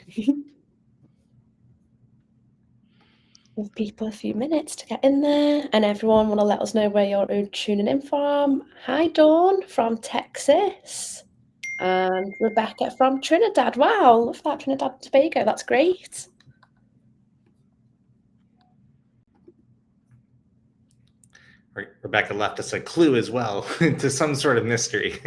Give people a few minutes to get in there, and everyone want to let us know where you're tuning in from. Hi, Dawn from Texas, and Rebecca from Trinidad. Wow, love that, Trinidad and Tobago. That's great. Rebecca left us a clue as well into some sort of mystery.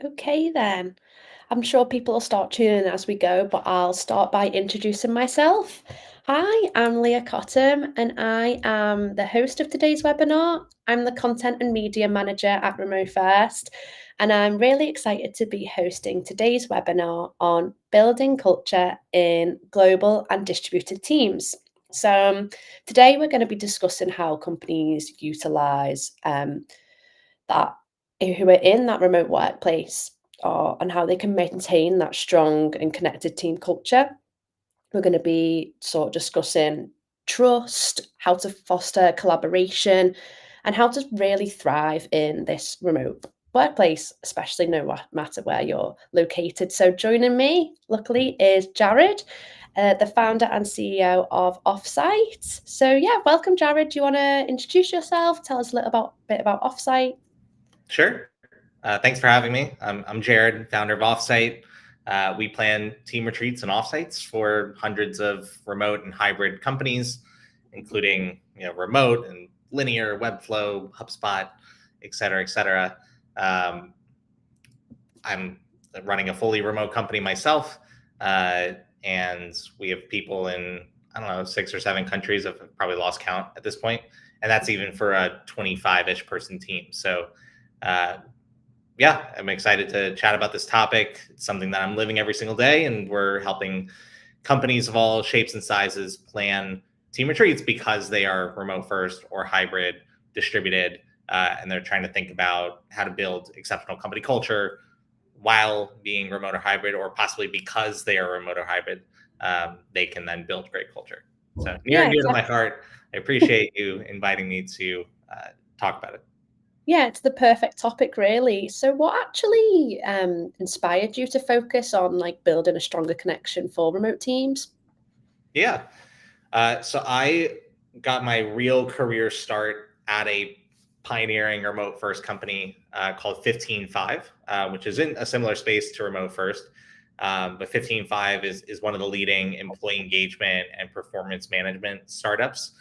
Okay, then. I'm sure people will start tuning in as we go, but I'll start by introducing myself. Hi, I'm Leah Cottam, and I am the host of today's webinar. I'm the Content and Media Manager at RemoFirst, and I'm really excited to be hosting today's webinar on building culture in global and distributed teams. So today we're going to be discussing how companies utilize that who are in that remote workplace and how they can maintain that strong and connected team culture. We're going to be sort of discussing trust, how to foster collaboration, and how to really thrive in this remote workplace, especially no matter where you're located. So joining me, luckily, is Jared, the founder and CEO of Offsite. So yeah, welcome, Jared. Do you want to introduce yourself? Tell us a little bit about Offsite. Sure. Thanks for having me. I'm Jared, founder of Offsite. We plan team retreats and offsites for hundreds of remote and hybrid companies, including remote and linear, Webflow, HubSpot, et cetera, et cetera. I'm running a fully remote company myself, and we have people in, 6 or 7 countries. I've probably lost count at this point, and that's even for a 25-ish person team. So yeah, I'm excited to chat about this topic. It's something that I'm living every single day, and we're helping companies of all shapes and sizes plan team retreats because they are remote first or hybrid, distributed, and they're trying to think about how to build exceptional company culture while being remote or hybrid, or possibly because they are remote or hybrid, they can then build great culture. So near and dear to my heart. I appreciate you inviting me to talk about it. Yeah, it's the perfect topic, really. So what actually inspired you to focus on building a stronger connection for remote teams? Yeah. So I got my real career start at a pioneering remote first company called 15Five, which is in a similar space to remote first. But 15Five is one of the leading employee engagement and performance management startups.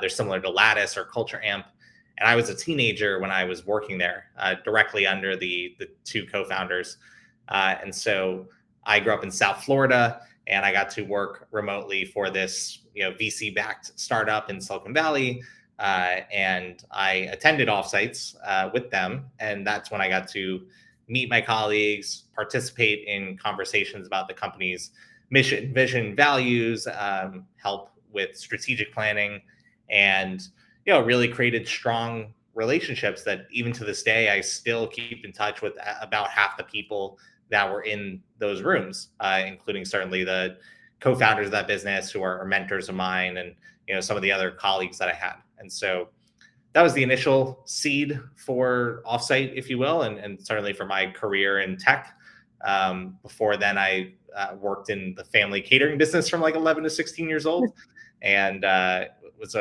They're similar to Lattice or Culture Amp. And I was a teenager when I was working there, directly under the 2 co-founders. And so I grew up in South Florida, and I got to work remotely for this VC-backed startup in Silicon Valley. And I attended offsites with them. And that's when I got to meet my colleagues, participate in conversations about the company's mission, vision, values, help with strategic planning, and really created strong relationships that even to this day, I still keep in touch with about half the people that were in those rooms, including certainly the co-founders of that business who are mentors of mine, and some of the other colleagues that I had. And so that was the initial seed for Offsite, if you will, and certainly for my career in tech. Before then, I worked in the family catering business from 11 to 16 years old, and was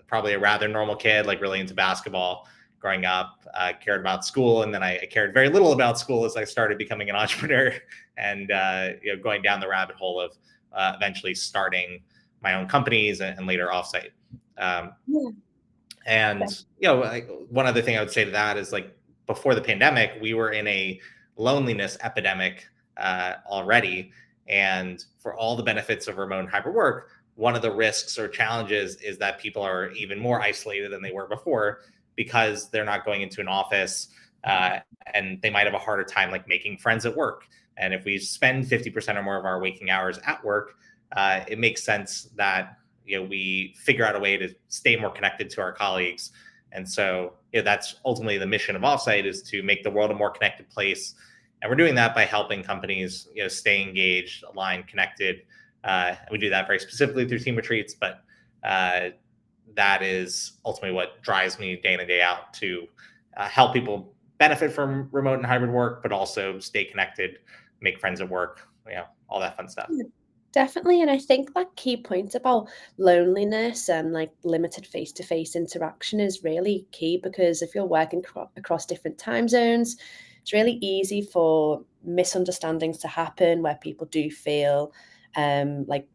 probably a rather normal kid, really into basketball growing up, cared about school. And then I cared very little about school as I started becoming an entrepreneur and going down the rabbit hole of eventually starting my own companies and later Offsite. And one other thing I would say to that is before the pandemic, we were in a loneliness epidemic already. And for all the benefits of remote and hybrid work, one of the risks or challenges is that people are even more isolated than they were before because they're not going into an office, and they might have a harder time making friends at work. And if we spend 50% or more of our waking hours at work, it makes sense that we figure out a way to stay more connected to our colleagues. And so that's ultimately the mission of Offsite, is to make the world a more connected place And we're doing that by helping companies, stay engaged, aligned, connected. And we do that very specifically through team retreats, but that is ultimately what drives me day in and day out to help people benefit from remote and hybrid work, but also stay connected, make friends at work, all that fun stuff. Yeah, definitely. And I think that key point about loneliness and like limited face-to-face interaction is really key, because if you're working across different time zones, it's really easy for misunderstandings to happen where people do feel like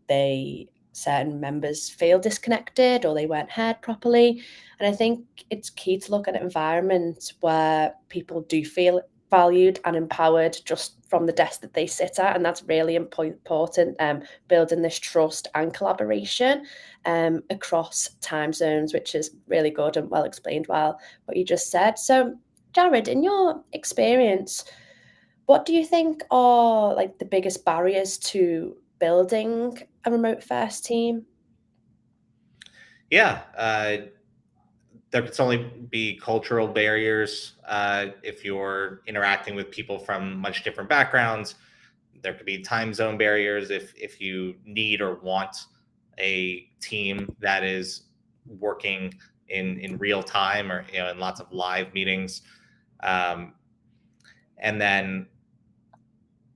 certain members feel disconnected or they weren't heard properly. And I think it's key to look at an environment where people do feel valued and empowered just from the desk that they sit at, and that's really important, building this trust and collaboration across time zones, which is really good and well explained well what you just said. So Jared, in your experience, what do you think are like the biggest barriers to building a remote first team? Yeah, there could certainly be cultural barriers if you're interacting with people from much different backgrounds. There could be time zone barriers if you need or want a team that is working in real time, or in lots of live meetings. And then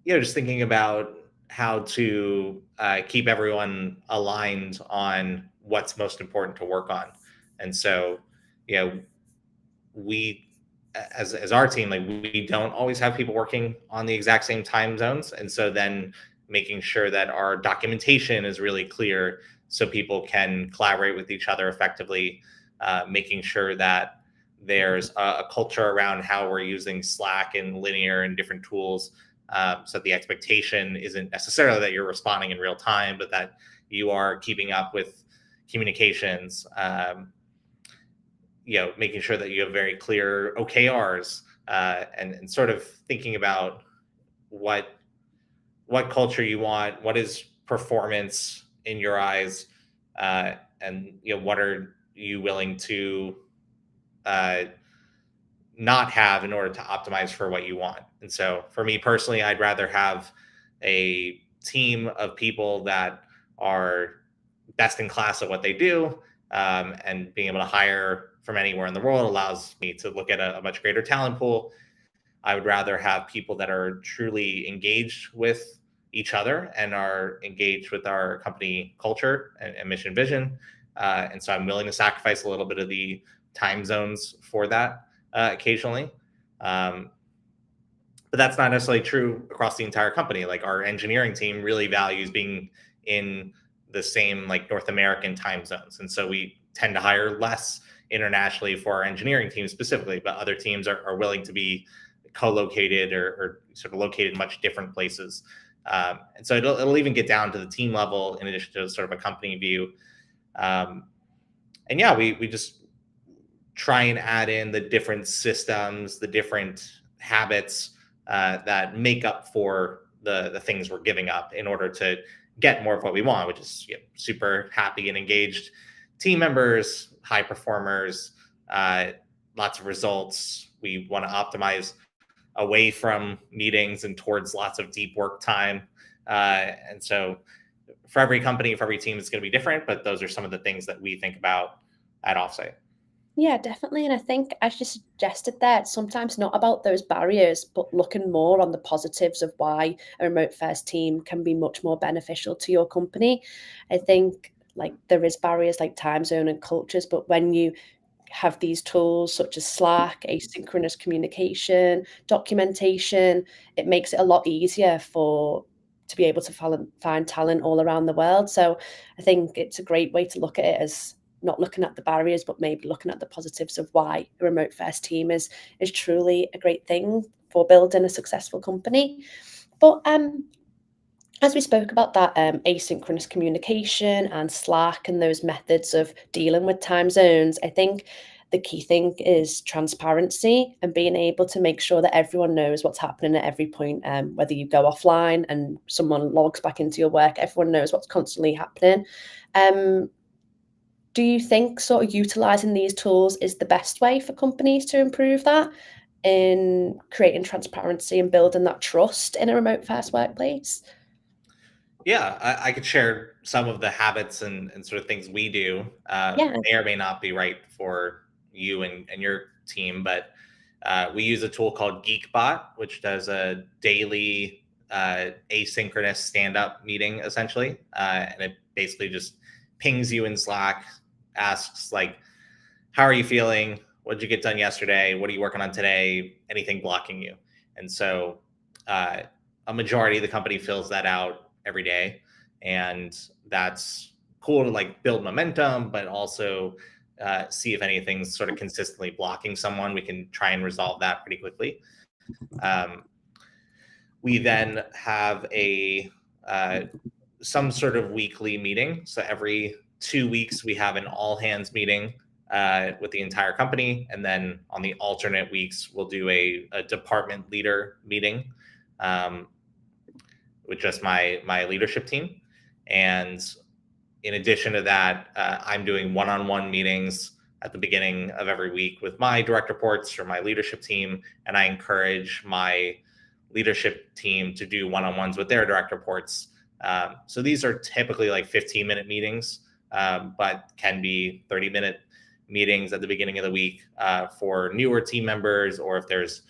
just thinking about how to keep everyone aligned on what's most important to work on. And so, we, as our team, like, we don't always have people working on the exact same time zones. And so then making sure that our documentation is really clear so people can collaborate with each other effectively, making sure that there's a culture around how we're using Slack and Linear and different tools. So the expectation isn't necessarily that you're responding in real time, but that you are keeping up with communications, making sure that you have very clear OKRs, and sort of thinking about what culture you want, what is performance in your eyes, and what are you willing to not have in order to optimize for what you want. And so for me personally, I'd rather have a team of people that are best in class at what they do, and being able to hire from anywhere in the world allows me to look at a much greater talent pool. I would rather have people that are truly engaged with each other and are engaged with our company culture and mission vision. And so I'm willing to sacrifice a little bit of the time zones for that occasionally. But that's not necessarily true across the entire company. Like, our engineering team really values being in the same like North American time zones. And so we tend to hire less internationally for our engineering team specifically, but other teams are willing to be co-located or sort of located in much different places. And so it'll even get down to the team level in addition to sort of a company view. And yeah, we just try and add in the different systems, the different habits that make up for the things we're giving up in order to get more of what we want, which is super happy and engaged team members, high performers, lots of results. We want to optimize away from meetings and towards lots of deep work time. And so for every company, for every team, it's going to be different, but those are some of the things that we think about at Offsite. Yeah, definitely. And I think, as you suggested there, it's sometimes not about those barriers, but looking more on the positives of why a remote first team can be much more beneficial to your company. I think like there is barriers like time zone and cultures, but when you have these tools such as Slack, asynchronous communication, documentation, it makes it a lot easier to be able to find talent all around the world. So I think it's a great way to look at it, as not looking at the barriers, but maybe looking at the positives of why a remote first team is truly a great thing for building a successful company. But as we spoke about that asynchronous communication and Slack and those methods of dealing with time zones, I think the key thing is transparency and being able to make sure that everyone knows what's happening at every point. Whether you go offline and someone logs back into your work, everyone knows what's constantly happening. Do you think sort of utilizing these tools is the best way for companies to improve that? in creating transparency and building that trust in a remote first workplace? Yeah, I could share some of the habits and sort of things we do. Yeah. May or may not be right for you and your team, but we use a tool called Geekbot, which does a daily asynchronous stand-up meeting, essentially, and it basically just pings you in Slack, asks like, "How are you feeling? What did you get done yesterday? What are you working on today? Anything blocking you?" And so uh, a majority of the company fills that out every day, and that's cool to like build momentum, but also see if anything's sort of consistently blocking someone. We can try and resolve that pretty quickly. Um, we then have a some sort of weekly meeting. So every 2 weeks, we have an all hands meeting with the entire company. And then on the alternate weeks, we'll do a department leader meeting um, with just my leadership team. And in addition to that, I'm doing one on one meetings at the beginning of every week with my direct reports or my leadership team. And I encourage my leadership team to do one on ones with their direct reports. So these are typically like 15-minute meetings, but can be 30-minute meetings at the beginning of the week for newer team members, or if there's,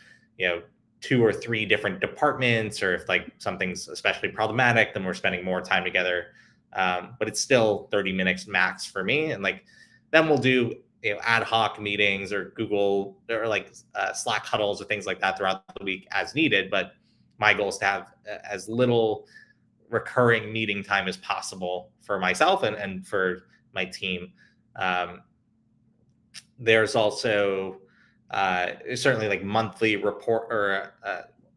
2 or 3 different departments, or if like something's especially problematic, then we're spending more time together. But it's still 30 minutes max for me. And like, then we'll do ad hoc meetings or Google or like Slack huddles or things like that throughout the week as needed. But my goal is to have as little recurring meeting time as possible for myself and for my team. Um, there's also certainly like monthly report or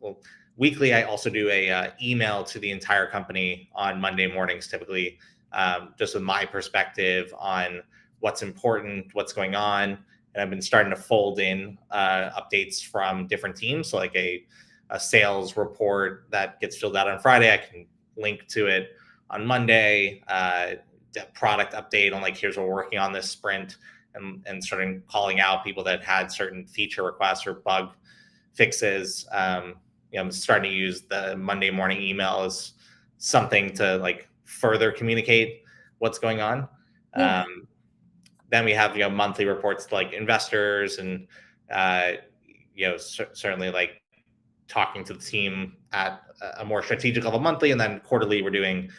well, weekly. I also do a email to the entire company on Monday mornings, typically, just with my perspective on what's important, what's going on. And I've been starting to fold in updates from different teams. So like a sales report that gets filled out on Friday, I can link to it on Monday. Product update on like, here's what we're working on this sprint, and starting calling out people that had certain feature requests or bug fixes. I'm starting to use the Monday morning email as something to like further communicate what's going on. Yeah. Then we have monthly reports to like investors, and certainly like talking to the team at a more strategic level monthly, and then quarterly we're doing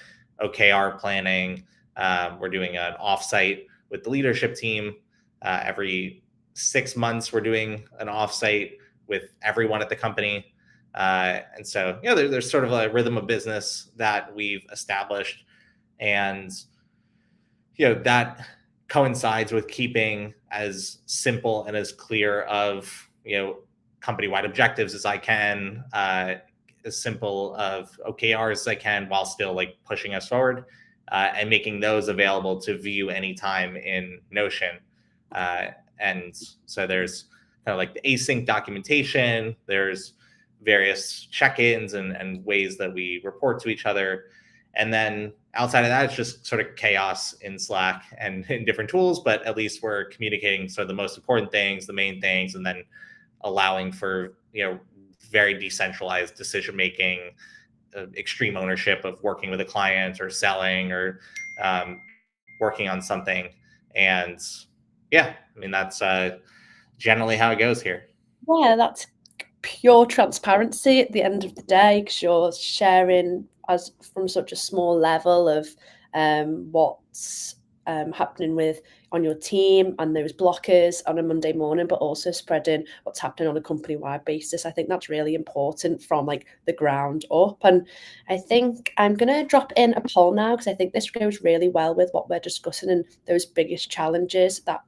OKR planning. We're doing an offsite with the leadership team. Every 6 months, we're doing an offsite with everyone at the company. And so, there's sort of a rhythm of business that we've established. And, that coincides with keeping as simple and as clear of, company-wide objectives as I can, as simple of OKRs as I can, while still like pushing us forward, and making those available to view anytime in Notion. And so there's kind of like the async documentation, there's various check-ins and ways that we report to each other. And then outside of that, it's just sort of chaos in Slack and in different tools, but at least we're communicating sort of the most important things, the main things, and then allowing for, very decentralized decision making, extreme ownership of working with a client or selling or working on something. And yeah, I mean, that's generally how it goes here. Yeah, that's pure transparency at the end of the day, because you're sharing as from such a small level of what's happening with on your team and those blockers on a Monday morning, but also spreading what's happening on a company-wide basis. I think that's really important from like the ground up. And I think I'm going to drop in a poll now, because I think this goes really well with what we're discussing and those biggest challenges that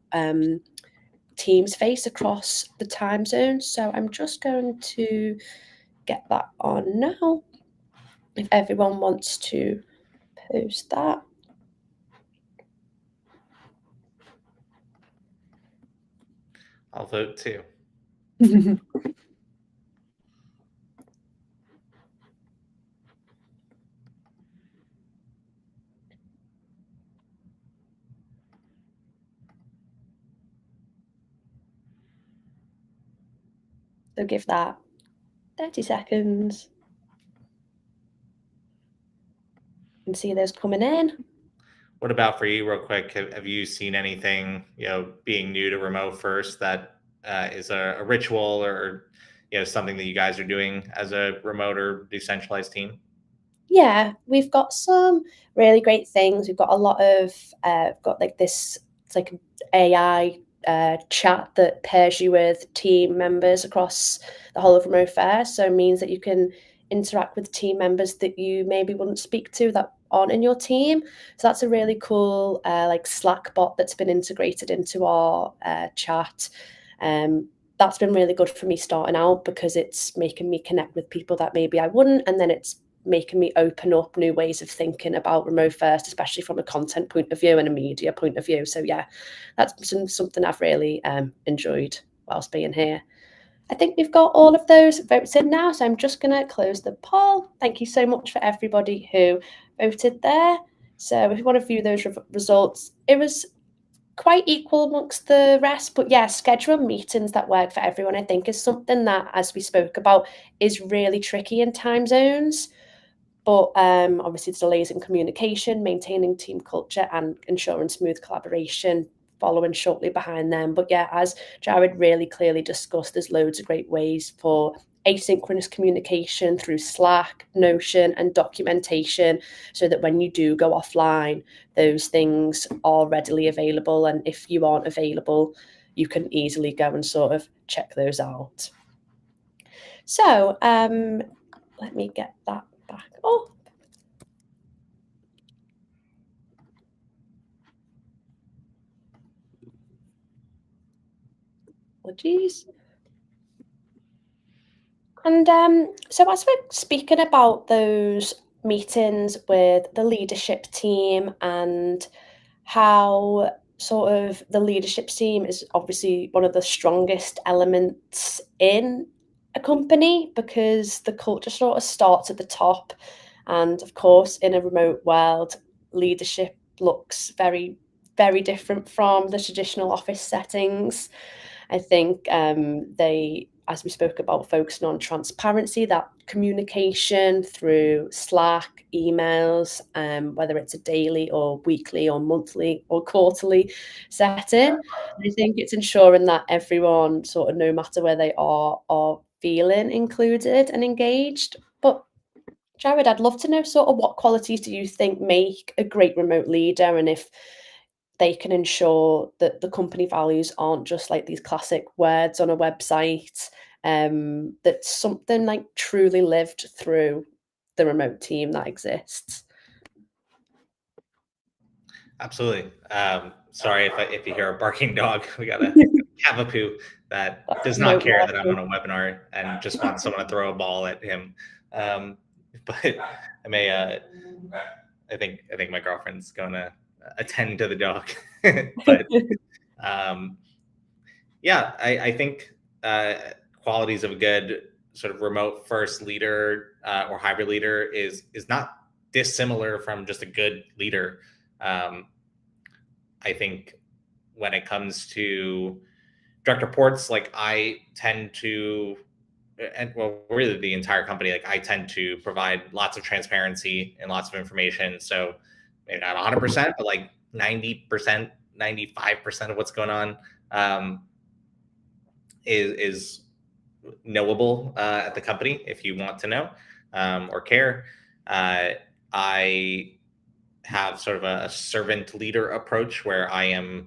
teams face across the time zones. So I'm just going to get that on now. If everyone wants to post that. I'll vote too. So give that 30 seconds. You can see those coming in. What about for you, real quick? Have you seen anything, being new to RemoFirst that is a ritual or something that you guys are doing as a remote or decentralized team? Yeah, we've got some really great things. We've got a lot of got like this, it's like an AI chat that pairs you with team members across the whole of RemoFirst. So it means that you can interact with team members that you maybe wouldn't speak to that aren't in your team. So that's a really cool like Slack bot that's been integrated into our chat. That's been really good for me starting out because it's making me connect with people that maybe I wouldn't, and then it's making me open up new ways of thinking about RemoFirst, especially from a content point of view and a media point of view. So yeah, that's something I've really enjoyed whilst being here. I think we've got all of those votes in now, so I'm just going to close the poll. Thank you so much for everybody who voted there. So if you want to view those results, it was quite equal amongst the rest, but yeah, schedule meetings that work for everyone, I think, is something that, as we spoke about, is really tricky in time zones. But obviously, it's delays in communication, maintaining team culture, and ensuring smooth collaboration following shortly behind them. But yeah, as Jared really clearly discussed, there's loads of great ways for asynchronous communication through Slack, Notion, and documentation, so that when you do go offline, those things are readily available. And if you aren't available, you can easily go and sort of check those out. So let me get that back up. Apologies. And so, as we're speaking about those meetings with the leadership team and how sort of the leadership team is obviously one of the strongest elements in a company because the culture sort of starts at the top. And of course, in a remote world, leadership looks very, very different from the traditional office settings. I think they, as we spoke about, focusing on transparency, that communication through Slack, emails, whether it's a daily or weekly or monthly or quarterly setting. I think it's ensuring that everyone, sort of, no matter where they are feeling included and engaged. But Jared, I'd love to know sort of what qualities do you think make a great remote leader, and if they can ensure that the company values aren't just like these classic words on a website, that's something like truly lived through the remote team that exists. Absolutely. Sorry if you hear a barking dog. We got a Cavapoo that does not care that I'm on a webinar and just wants someone to throw a ball at him. But I may, I think my girlfriend's going to attend to the dog. But yeah, I think qualities of a good sort of remote first leader or hybrid leader is not dissimilar from just a good leader. I think when it comes to direct reports, like I tend to, and well, really the entire company, like I tend to provide lots of transparency and lots of information. So maybe not 100%, but like 90%, 95% of what's going on is knowable at the company if you want to know or care. I have sort of a servant leader approach where I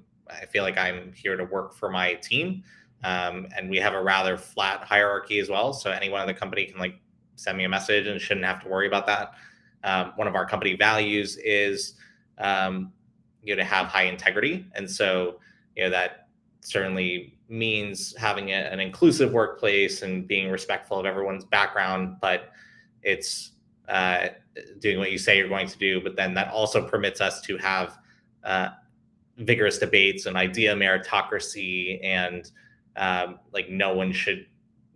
feel like I'm here to work for my team. And we have a rather flat hierarchy as well. So anyone in the company can like send me a message and shouldn't have to worry about that. One of our company values is, to have high integrity. And so, that certainly means having an inclusive workplace and being respectful of everyone's background, but it's doing what you say you're going to do. But then that also permits us to have vigorous debates and idea meritocracy, and like no one should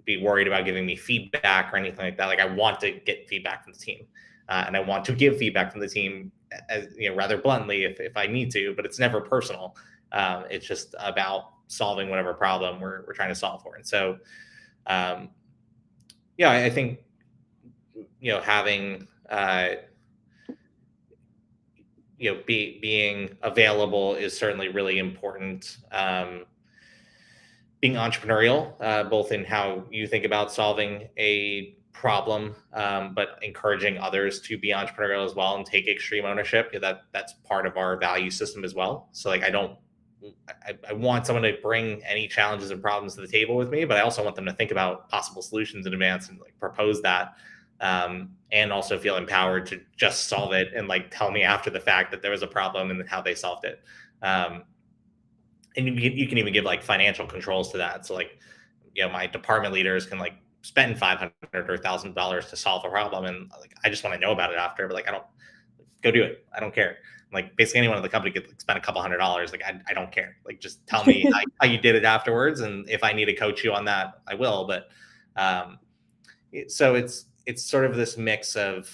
be worried about giving me feedback or anything like that. Like I want to get feedback from the team, and I want to give feedback from the team, as, rather bluntly if I need to, but it's never personal. It's just about solving whatever problem we're trying to solve for. And so um, yeah, I think, having, being available is certainly really important. Being entrepreneurial, both in how you think about solving a problem, but encouraging others to be entrepreneurial as well and take extreme ownership. That's part of our value system as well. So like, I want someone to bring any challenges and problems to the table with me, but I also want them to think about possible solutions in advance and like propose that. And also feel empowered to just solve it and like tell me after the fact that there was a problem and how they solved it. And you can even give like financial controls to that. So like, my department leaders can like spend $500 or $1,000 to solve a problem, and like I just want to know about it after. But like, I don't go do it. I don't care. Like basically anyone in the company could like, spend a couple $100. Like I don't care. Like just tell me how you did it afterwards, and if I need to coach you on that, I will. But so it's sort of this mix of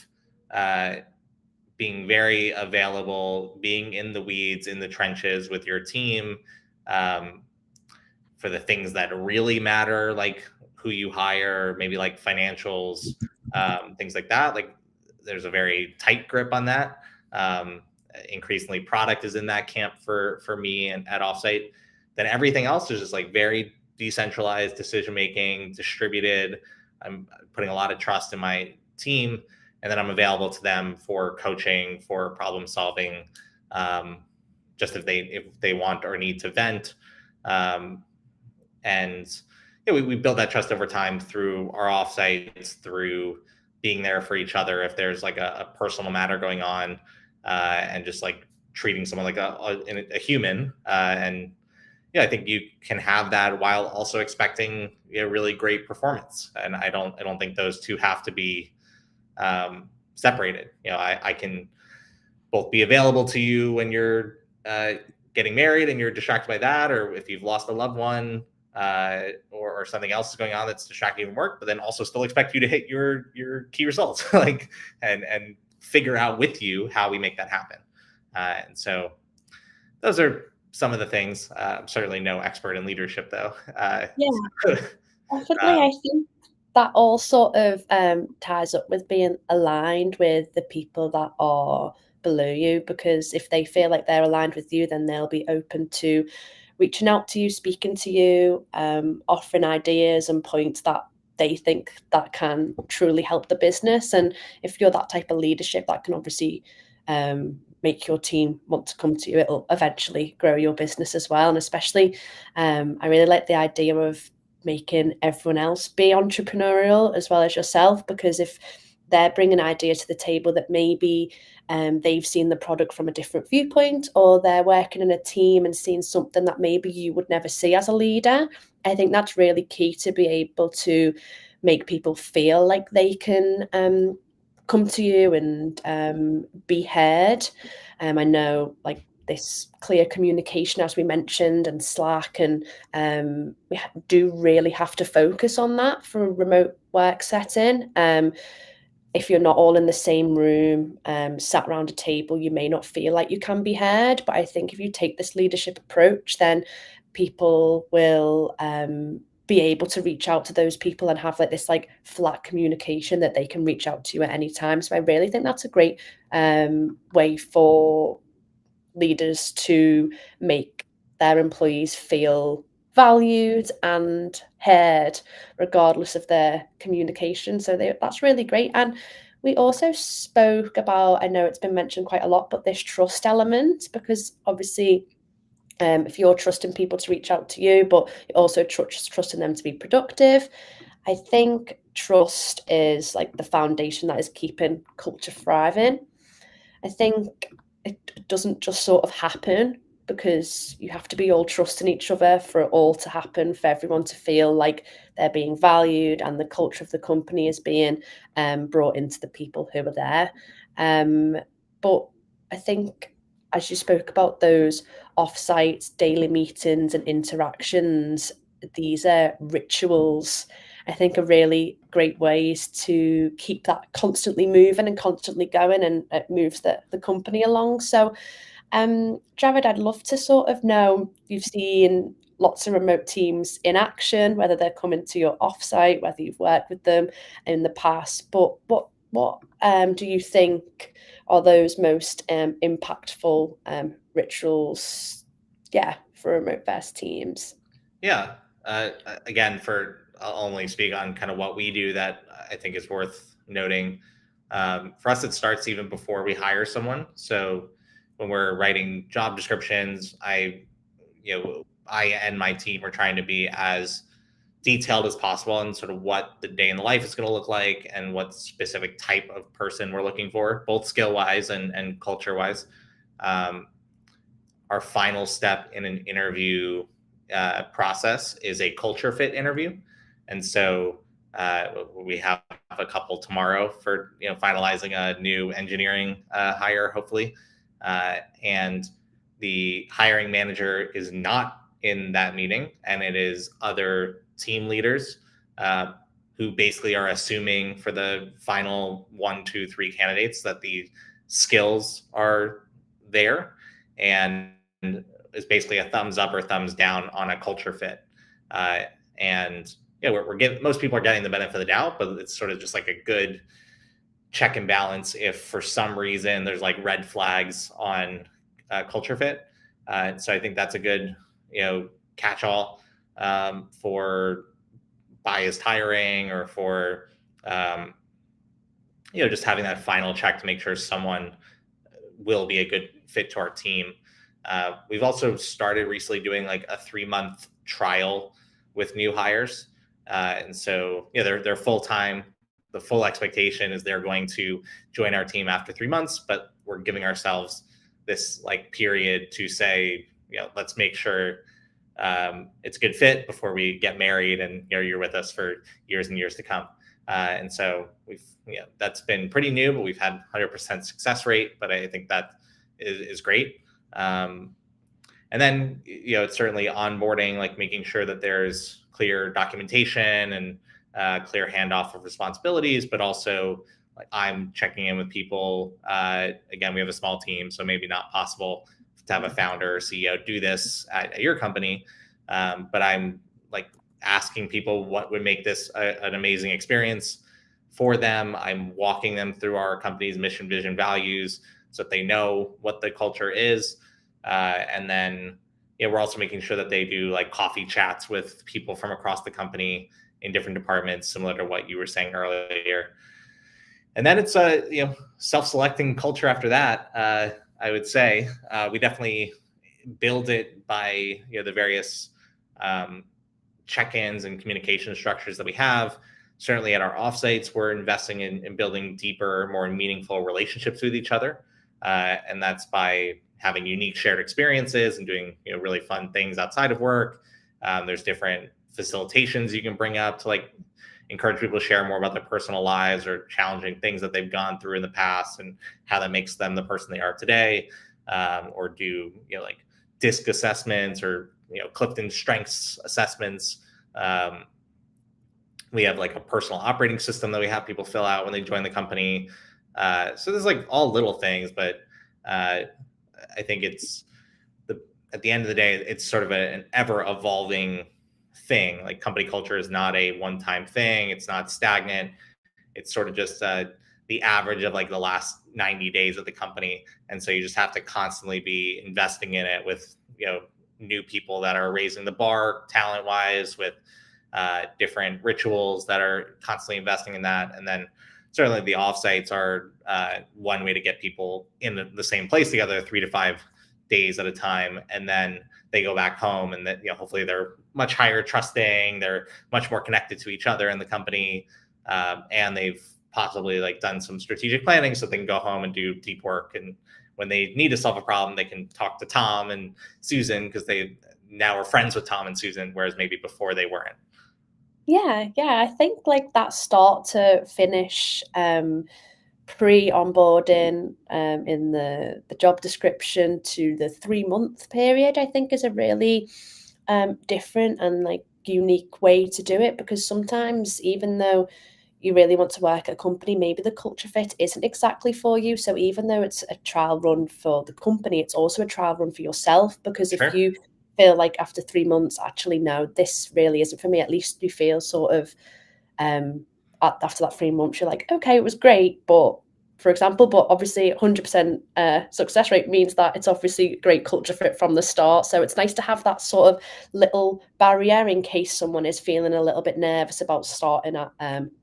being very available, being in the weeds, in the trenches with your team, for the things that really matter, like who you hire, maybe like financials, things like that. Like there's a very tight grip on that. Increasingly, product is in that camp for me and at Offsite. Then everything else is just like very decentralized decision making, distributed. I'm putting a lot of trust in my team, and then I'm available to them for coaching, for problem solving, just if they want or need to vent. And we build that trust over time through our offsites, through being there for each other if there's like a personal matter going on, and just like treating someone like a human. And I think you can have that while also expecting really great performance. And I don't think those two have to be separated. I can both be available to you when you're getting married and you're distracted by that, or if you've lost a loved one, or something else is going on that's distracting from work, but then also still expect you to hit your key results, like and figure out with you how we make that happen. And so those are some of the things. I'm certainly no expert in leadership, though. Yeah, definitely. I think that all sort of ties up with being aligned with the people that are below you, because if they feel like they're aligned with you, then they'll be open to reaching out to you, speaking to you, offering ideas and points that they think that can truly help the business. And if you're that type of leadership, that can obviously make your team want to come to you. It'll eventually grow your business as well. And especially, I really like the idea of making everyone else be entrepreneurial as well as yourself, because if they're bringing an idea to the table that maybe they've seen the product from a different viewpoint, or they're working in a team and seeing something that maybe you would never see as a leader, I think that's really key to be able to make people feel like they can come to you and be heard. I know like this clear communication, as we mentioned, and Slack, and we do really have to focus on that for a remote work setting. If you're not all in the same room, sat around a table, you may not feel like you can be heard. But I think if you take this leadership approach, then people will be able to reach out to those people and have like this like flat communication that they can reach out to you at any time. So I really think that's a great way for leaders to make their employees feel valued and heard regardless of their communication. So that's really great. And we also spoke about, I know it's been mentioned quite a lot, but this trust element, because obviously if you're trusting people to reach out to you, but you're also trusting them to be productive, I think trust is like the foundation that is keeping culture thriving. I think it doesn't just sort of happen, because you have to be all trusting each other for it all to happen, for everyone to feel like they're being valued and the culture of the company is being brought into the people who are there. But I think, as you spoke about those offsite daily meetings and interactions, these are rituals, I think, are really great ways to keep that constantly moving and constantly going, and it moves the company along. So Jared, I'd love to sort of know, you've seen lots of remote teams in action, whether they're coming to your offsite, whether you've worked with them in the past. But what do you think are those most impactful rituals, yeah, for remote first teams? Yeah. Again, I'll only speak on kind of what we do that I think is worth noting. For us, it starts even before we hire someone. So when we're writing job descriptions, I and my team are trying to be as detailed as possible on sort of what the day in the life is going to look like and what specific type of person we're looking for, both skill wise and culture wise. Um, our final step in an interview process is a culture fit interview. And so we have a couple tomorrow for finalizing a new engineering hire, hopefully. And the hiring manager is not in that meeting, and it is other team leaders who basically are assuming for the final 1, 2, 3 candidates that the skills are there, and is basically a thumbs up or thumbs down on a culture fit. And we're getting, most people are getting the benefit of the doubt, but it's sort of just like a good check and balance if for some reason there's like red flags on culture fit. So I think that's a good catch-all for biased hiring or for just having that final check to make sure someone will be a good fit to our team. We've also started recently doing like a 3-month trial with new hires. And so, they're full-time. The full expectation is they're going to join our team after 3 months, but we're giving ourselves this like period to say, let's make sure it's a good fit before we get married and you're with us for years and years to come. And so that's been pretty new, but we've had 100% success rate, but I think that is great. And then, it's certainly onboarding, like making sure that there's clear documentation and clear handoff of responsibilities, but also like I'm checking in with people. Again, we have a small team, so maybe not possible to have a founder or CEO do this at your company. But I'm like asking people what would make this an amazing experience for them. I'm walking them through our company's mission, vision, values, so that they know what the culture is. And then we're also making sure that they do like coffee chats with people from across the company in different departments, similar to what you were saying earlier. And then it's a self-selecting culture after that. I would say we definitely build it by the various check-ins and communication structures that we have. Certainly at our offsites, we're investing in building deeper, more meaningful relationships with each other. And that's by having unique shared experiences and doing really fun things outside of work. There's different facilitations you can bring up to like encourage people to share more about their personal lives or challenging things that they've gone through in the past and how that makes them the person they are today. Or do like DISC assessments or Clifton Strengths assessments. We have like a personal operating system that we have people fill out when they join the company. So there's like all little things, but I think at the end of the day, it's sort of an ever evolving thing. Like company culture is not a one-time thing. It's not stagnant. It's sort of just the average of like the last 90 days of the company. And so you just have to constantly be investing in it with, new people that are raising the bar talent wise, with different rituals that are constantly investing in that. And then certainly the offsites are one way to get people in the same place together 3 to 5 days at a time. And then they go back home and that, hopefully they're much higher trusting, they're much more connected to each other in the company. And they've possibly like done some strategic planning so they can go home and do deep work. And when they need to solve a problem, they can talk to Tom and Susan because they now are friends with Tom and Susan, whereas maybe before they weren't. Yeah, I think like that start to finish pre-onboarding in the job description to the 3-month period, I think is a really different and like unique way to do it, because sometimes even though you really want to work at a company, maybe the culture fit isn't exactly for you. So even though it's a trial run for the company, it's also a trial run for yourself, because Sure. feel like after 3 months, actually, no, this really isn't for me, at least you feel sort of after that 3 months, you're like, okay, it was great, but for example, but obviously 100% success rate means that it's obviously a great culture fit from the start. So it's nice to have that sort of little barrier in case someone is feeling a little bit nervous about starting at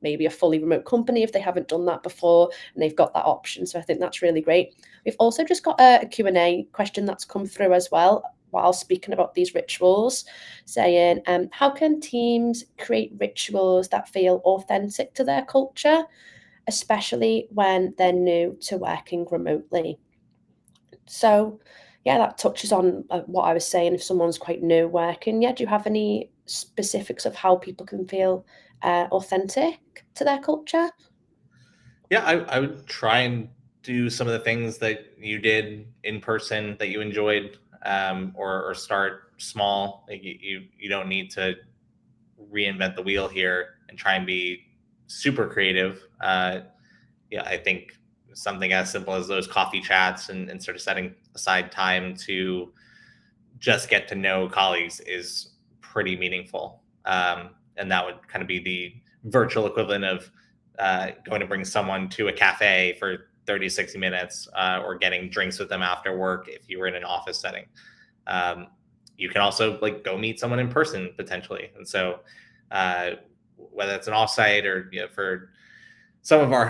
maybe a fully remote company if they haven't done that before and they've got that option. So I think that's really great. We've also just got a Q&A question that's come through as well while speaking about these rituals, saying, how can teams create rituals that feel authentic to their culture, especially when they're new to working remotely? So, yeah, that touches on what I was saying. If someone's quite new working, yeah, do you have any specifics of how people can feel authentic to their culture? Yeah, I would try and do some of the things that you did in person that you enjoyed, or start small. Like you don't need to reinvent the wheel here and try and be super creative. Yeah, I think something as simple as those coffee chats and sort of setting aside time to just get to know colleagues is pretty meaningful. And that would kind of be the virtual equivalent of going to bring someone to a cafe for 30, 60 minutes, or getting drinks with them after work if you were in an office setting. Um, you can also like go meet someone in person potentially. And so uh, whether it's an offsite or, you know, for some of our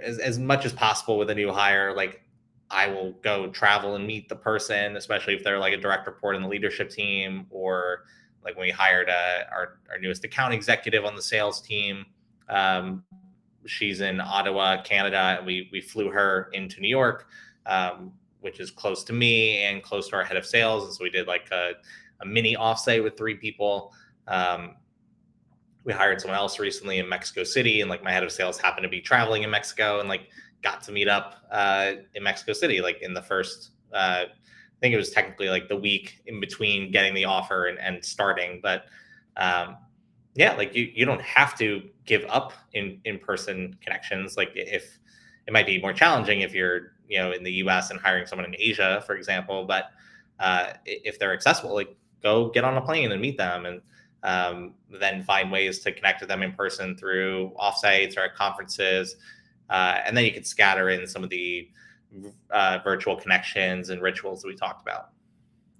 as much as possible with a new hire, like I will go travel and meet the person, especially if they're like a direct report in the leadership team, or like when we hired our newest account executive on the sales team. Um, she's in Ottawa, Canada, and we flew her into New York, which is close to me and close to our head of sales. And so we did like a mini offsite with 3 people. We hired someone else recently in Mexico City, and like my head of sales happened to be traveling in Mexico, and like got to meet up in Mexico City, like in the first, I think it was technically like the week in between getting the offer and starting. But yeah, like you don't have to give up in-person connections. Like if it might be more challenging if you're, you know, in the US and hiring someone in Asia, for example, but if they're accessible, like go get on a plane and meet them, and then find ways to connect with them in person through offsites or at conferences. And then you can scatter in some of the virtual connections and rituals that we talked about.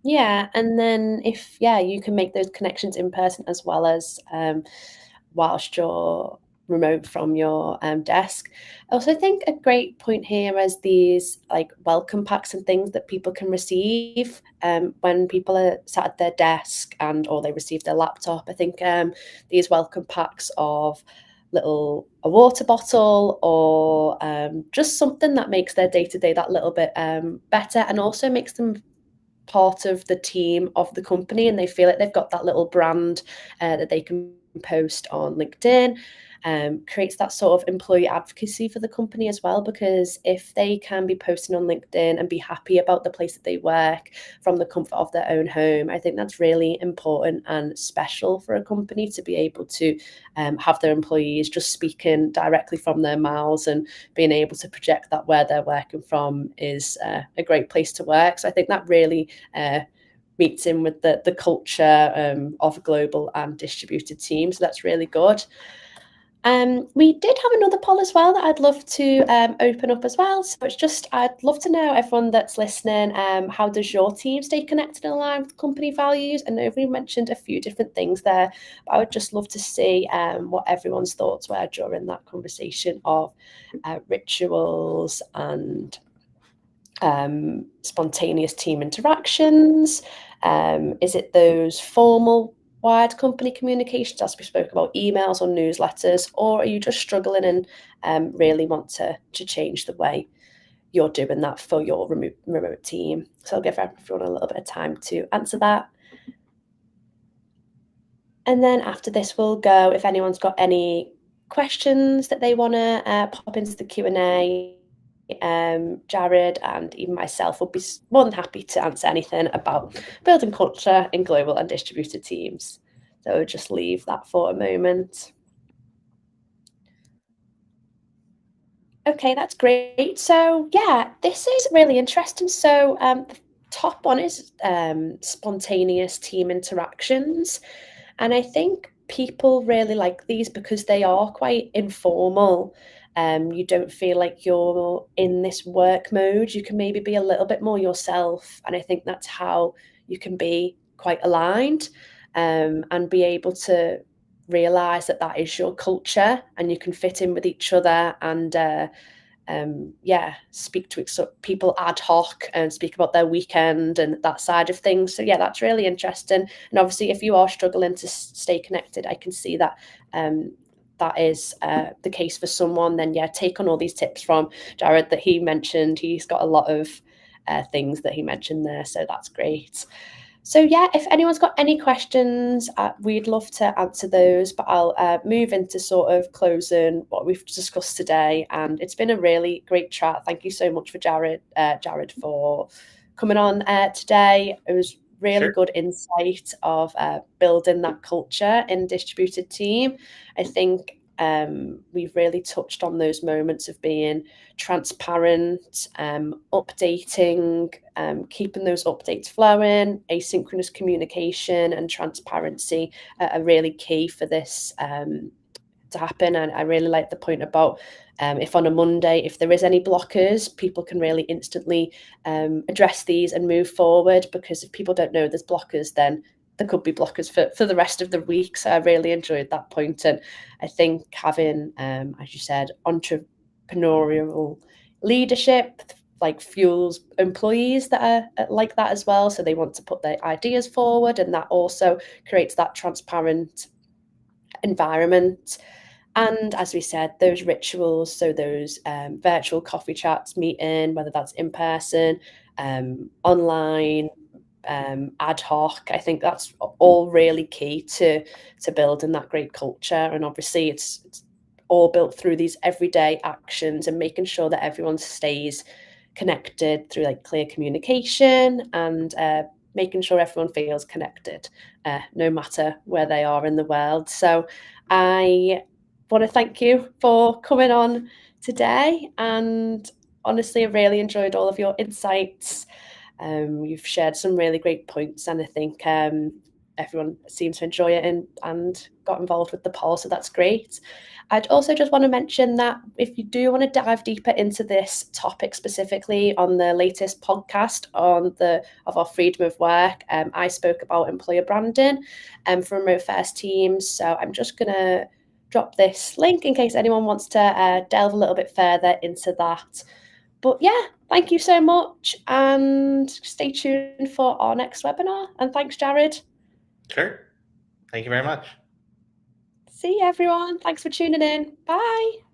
Yeah, and then if yeah, you can make those connections in person as well as whilst you're remote from your desk. I also think a great point here is these like welcome packs and things that people can receive when people are sat at their desk and or they receive their laptop. I think these welcome packs of a water bottle or just something that makes their day to day that little bit better and also makes them part of the team of the company and they feel like they've got that little brand that they can post on LinkedIn. Creates that sort of employee advocacy for the company as well, because if they can be posting on LinkedIn and be happy about the place that they work from the comfort of their own home, I think that's really important and special for a company to be able to have their employees just speaking directly from their mouths and being able to project that where they're working from is a great place to work. So I think that really meets in with the culture of a global and distributed team. So that's really good. We did have another poll as well that I'd love to open up as well. So it's just, I'd love to know, everyone that's listening, how does your team stay connected and aligned with company values? I know we mentioned a few different things there, but I would just love to see what everyone's thoughts were during that conversation of rituals and spontaneous team interactions. Is it those formal wide company communications, as we spoke about, emails or newsletters, or are you just struggling and really want to change the way you're doing that for your remote team? So I'll give everyone a little bit of time to answer that. And then after this, we'll go, if anyone's got any questions that they want to pop into the Q&A, Jared and even myself will be more than happy to answer anything about building culture in global and distributed teams. So we'll just leave that for a moment. Okay, that's great. So yeah, this is really interesting. So the top one is spontaneous team interactions. And I think people really like these because they are quite informal. You don't feel like you're in this work mode. You can maybe be a little bit more yourself. And I think that's how you can be quite aligned, and be able to realize that that is your culture and you can fit in with each other, and speak to people ad hoc and speak about their weekend and that side of things. So yeah, that's really interesting. And obviously, if you are struggling to stay connected, I can see that that is the case for someone. Then yeah, take on all these tips from Jared that he mentioned. He's got a lot of things that he mentioned there, so that's great. So yeah, if anyone's got any questions, we'd love to answer those, but I'll move into sort of closing what we've discussed today. And it's been a really great chat. Thank you so much for Jared for coming on today. It was really good insight of building that culture in distributed team. I think we've really touched on those moments of being transparent, updating, keeping those updates flowing, asynchronous communication and transparency are really key for this to happen. And I really like the point about if on a Monday, if there is any blockers, people can really instantly address these and move forward, because if people don't know there's blockers, then there could be blockers for the rest of the week. So I really enjoyed that point. And I think having, as you said, entrepreneurial leadership like fuels employees that are like that as well. So they want to put their ideas forward, and that also creates that transparent environment. And as we said, those rituals, so those virtual coffee chats, meeting, whether that's in person, online, ad hoc, I think that's all really key to building that great culture. And obviously it's all built through these everyday actions and making sure that everyone stays connected through like clear communication, and making sure everyone feels connected, no matter where they are in the world. So I want to thank you for coming on today, and honestly, I really enjoyed all of your insights. You've shared some really great points, and I think everyone seems to enjoy it and got involved with the poll, so that's great. I'd also just want to mention that if you do want to dive deeper into this topic specifically, on the latest podcast of our freedom of work, I spoke about employer branding for RemoFirst teams. So I'm just going to drop this link in case anyone wants to delve a little bit further into that. But yeah, thank you so much, and stay tuned for our next webinar. And thanks, Jared. Sure. Thank you very much. See you, everyone. Thanks for tuning in. Bye.